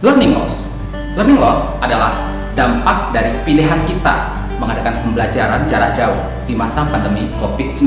Learning loss. Learning loss adalah dampak dari pilihan kita mengadakan pembelajaran jarak jauh di masa pandemi COVID-19.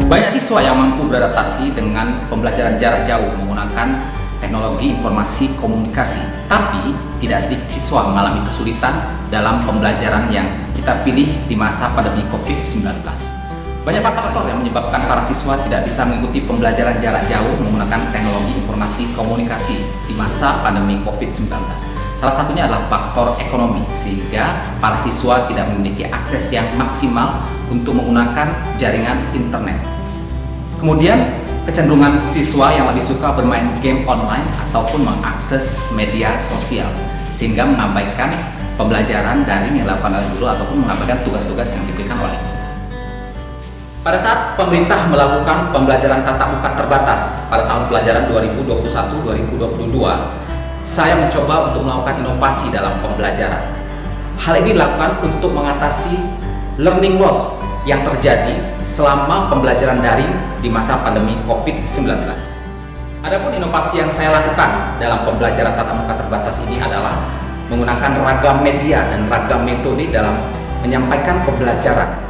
Banyak siswa yang mampu beradaptasi dengan pembelajaran jarak jauh menggunakan teknologi informasi komunikasi, tapi tidak sedikit siswa mengalami kesulitan dalam pembelajaran yang kita pilih di masa pandemi COVID-19. Banyak faktor yang menyebabkan para siswa tidak bisa mengikuti pembelajaran jarak jauh menggunakan teknologi informasi komunikasi di masa pandemi COVID-19. Salah satunya adalah faktor ekonomi, sehingga para siswa tidak memiliki akses yang maksimal untuk menggunakan jaringan internet. Kemudian, kecenderungan siswa yang lebih suka bermain game online ataupun mengakses media sosial, sehingga mengabaikan pembelajaran daring yang dilakukan oleh guru ataupun mengabaikan tugas-tugas yang diberikan oleh guru. Pada saat pemerintah melakukan pembelajaran tatap muka terbatas pada tahun pelajaran 2021-2022, saya mencoba untuk melakukan inovasi dalam pembelajaran. Hal ini dilakukan untuk mengatasi learning loss yang terjadi selama pembelajaran daring di masa pandemi COVID-19. Adapun inovasi yang saya lakukan dalam pembelajaran tatap muka terbatas ini adalah menggunakan ragam media dan ragam metode dalam menyampaikan pembelajaran,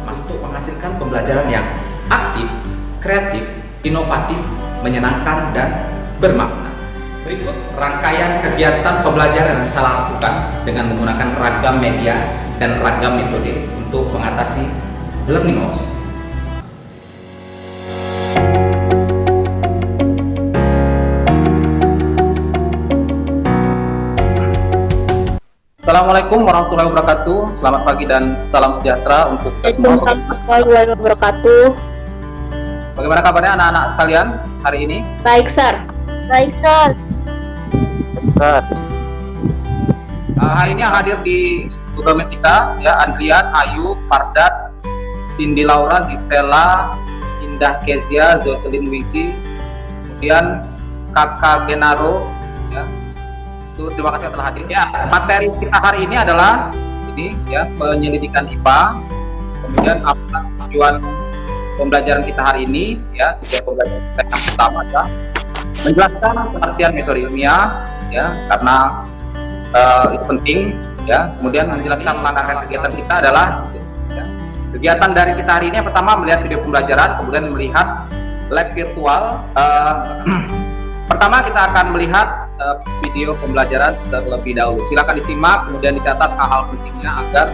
masuk menghasilkan pembelajaran yang aktif, kreatif, inovatif, menyenangkan, dan bermakna. Berikut rangkaian kegiatan pembelajaran yang saya lakukan dengan menggunakan ragam media dan ragam metode untuk mengatasi learning loss. Assalamualaikum warahmatullahi wabarakatuh. Selamat pagi dan salam sejahtera untuk kita semua. Warahmatullahi wabarakatuh. Bagaimana kabarnya anak-anak sekalian hari ini? Baik, Sir. Baik, Sir. Hari ini yang hadir di Google Meet kita ya Andrian, Ayu, Fardat, Cindy Laura, Gisela, Indah Kezia, Jocelyn Wiji, kemudian Kakak Genaro ya. Terima kasih telah hadir. Ya, materi kita hari ini adalah ini ya, penyelidikan IPA. Kemudian apa tujuan pembelajaran kita hari ini ya, tujuan pembelajaran kita yang pertama adalah menjelaskan pengertian metode ilmiah ya, karena itu penting ya. Kemudian menjelaskan rangkaian kegiatan kita adalah ya, kegiatan dari kita hari ini yang pertama melihat video pembelajaran, kemudian melihat lab virtual. Pertama kita akan melihat video pembelajaran terlebih dahulu. Silakan disimak, kemudian dicatat hal-hal pentingnya agar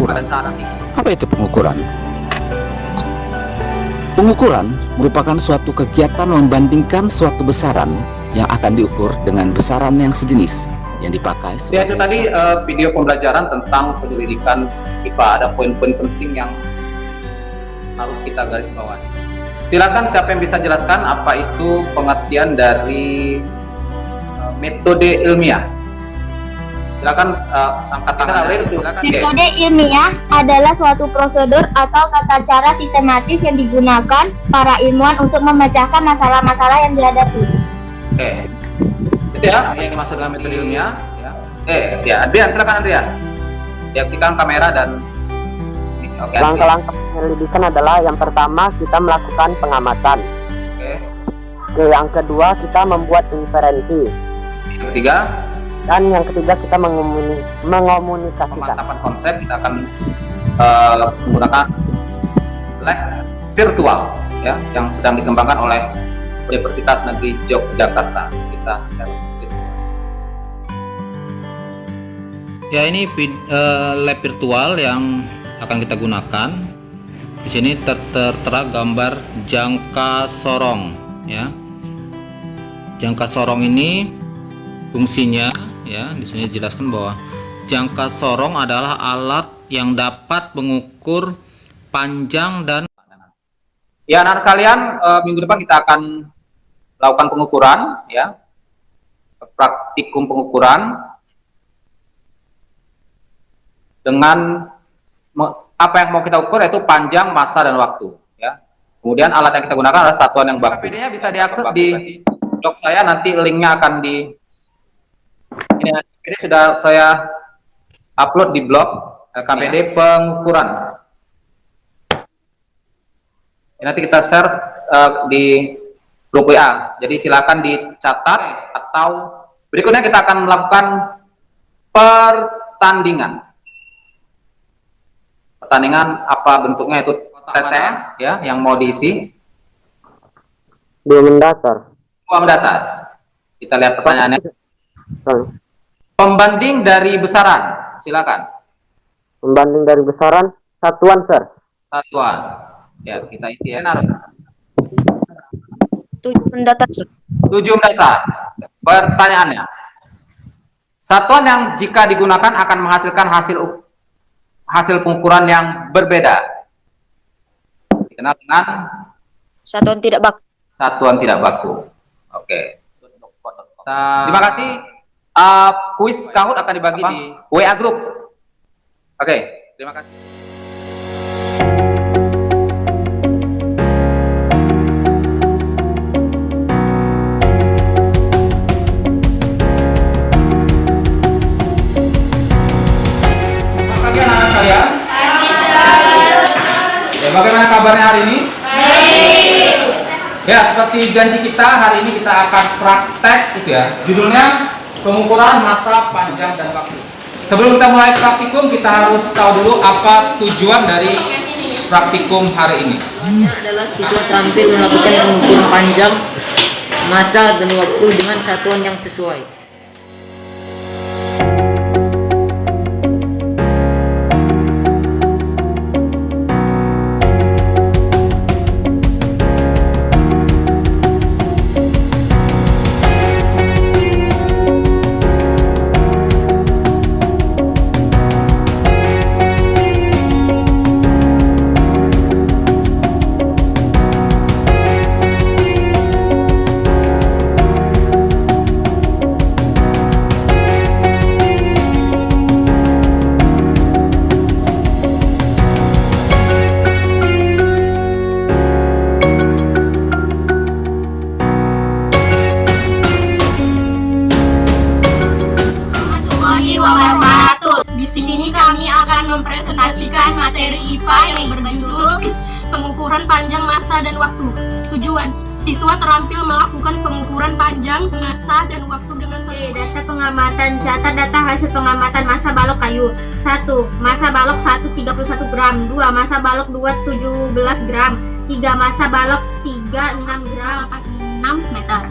pada saat nanti. Apa itu pengukuran? Pengukuran merupakan suatu kegiatan membandingkan suatu besaran yang akan diukur dengan besaran yang sejenis yang dipakai ya, itu tadi video pembelajaran tentang penyelidikan IPA. Ada poin-poin penting yang harus kita garis bawahi. Silakan siapa yang bisa jelaskan apa itu pengertian dari metode ilmiah. Silakan angkat tangan. Metode ilmiah adalah suatu prosedur atau tata cara sistematis yang digunakan para ilmuwan untuk memecahkan masalah-masalah yang dihadapi. Oke. Itu ya yang dimaksud dengan metode ilmiah ya. Ya, Adrian, silakan Adrian. Diaktifkan kamera dan oke. Langkah-langkah penyelidikan adalah yang pertama kita melakukan pengamatan. Oke. Yang kedua kita membuat inferensi. Yang ketiga, dan yang ketiga kita mengomunikasikan. pemantapan konsep. Kita akan menggunakan lab virtual ya yang sedang dikembangkan oleh Universitas Negeri Yogyakarta. Kita share sedikit. Ya, ini lab virtual yang akan kita gunakan. Di sini tertera gambar jangka sorong ya. Jangka sorong ini fungsinya ya, di sini dijelaskan bahwa jangka sorong adalah alat yang dapat mengukur panjang dan ya, anak-anak sekalian, minggu depan kita akan lakukan pengukuran ya, praktikum pengukuran dengan apa yang mau kita ukur yaitu panjang, massa, dan waktu. Ya. Kemudian alat yang kita gunakan adalah satuan yang baku. KPD-nya bisa diakses di blog saya, nanti linknya akan di ini. KPD sudah saya upload di blog KPD pengukuran. Nanti kita share di grup WA. Jadi silakan dicatat, atau berikutnya kita akan melakukan pertandingan. Pertandingan apa bentuknya, itu TTS ya, yang mau diisi. 2 mendatar. 2 mendatar. Kita lihat pertanyaannya. Pembanding dari besaran, silakan. Pembanding dari besaran satuan, Sir. Satuan. Ya, kita isi ya. 7 mendatar. 7 mendatar. Pertanyaannya. Satuan yang jika digunakan akan menghasilkan hasil pengukuran yang berbeda. Dikenal dengan Satuan tidak baku. satuan tidak baku. Oke. Terima kasih. Kuis Kahoot akan dibagi di WA group. Oke, terima kasih. Selamat pagi anak-anak saya. Ya, bagaimana kabarnya hari ini? Baik. Ya, seperti janji kita, hari ini kita akan praktek itu ya. Judulnya pengukuran masa, panjang, dan waktu. Sebelum kita mulai praktikum, kita harus tahu dulu apa tujuan dari praktikum hari ini. Adalah siswa terampil melakukan pengukuran panjang, masa, dan waktu dengan satuan yang sesuai. Di sini kami akan mempresentasikan materi IPA yang berjudul pengukuran panjang masa dan waktu. Tujuan, siswa terampil melakukan pengukuran panjang masa dan waktu dengan Data pengamatan. Catat data hasil pengamatan masa balok kayu. 1. Masa balok 1 31 gram. 2. Masa balok 2 17 gram. 3. Masa balok 3 6 gram. 6 meter.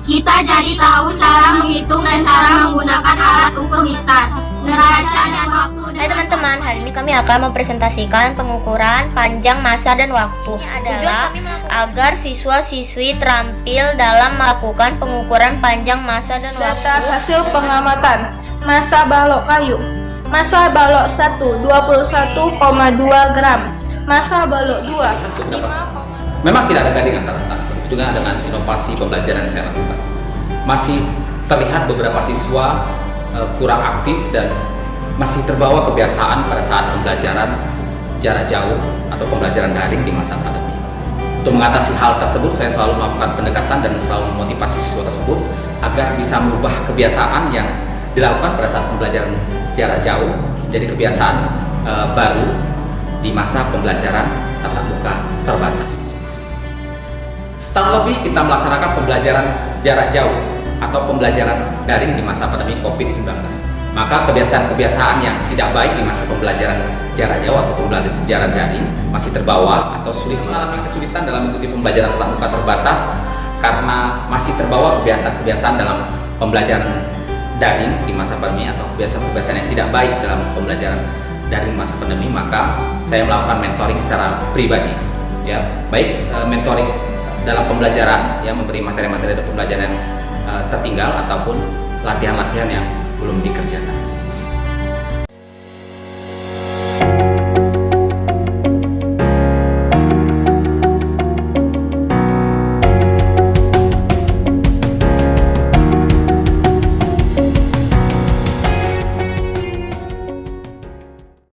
Kita jadi tahu cara menghitung dan cara menggunakan alat ukur mistar, neraca, dan waktu. Hai teman-teman, hari ini kami akan mempresentasikan pengukuran panjang masa dan waktu. Ini adalah agar siswa-siswi terampil dalam melakukan pengukuran panjang masa dan waktu. Data hasil pengamatan masa balok kayu. Masa balok 1 21,2 gram. Masa balok 2 Memang tidak ada gandengan antara juga dengan inovasi pembelajaran secara lakukan. Masih terlihat beberapa siswa kurang aktif dan masih terbawa kebiasaan pada saat pembelajaran jarak jauh atau pembelajaran daring di masa pandemi. Untuk mengatasi hal tersebut, saya selalu melakukan pendekatan dan selalu memotivasi siswa tersebut agar bisa merubah kebiasaan yang dilakukan pada saat pembelajaran jarak jauh menjadi kebiasaan baru di masa pembelajaran tatap muka terbatas. Setahun lebih kita melaksanakan pembelajaran jarak jauh atau pembelajaran daring di masa pandemi COVID-19. Maka kebiasaan-kebiasaan yang tidak baik di masa pembelajaran jarak jauh atau pembelajaran daring masih terbawa atau sulit mengalami kesulitan dalam mengikuti pembelajaran tatap muka terbatas karena masih terbawa kebiasaan-kebiasaan dalam pembelajaran daring di masa pandemi atau kebiasaan-kebiasaan yang tidak baik dalam pembelajaran daring masa pandemi. Maka saya melakukan mentoring secara pribadi, ya, baik mentoring dalam pembelajaran yang memberi materi-materi dari pembelajaran yang tertinggal ataupun latihan-latihan yang belum dikerjakan.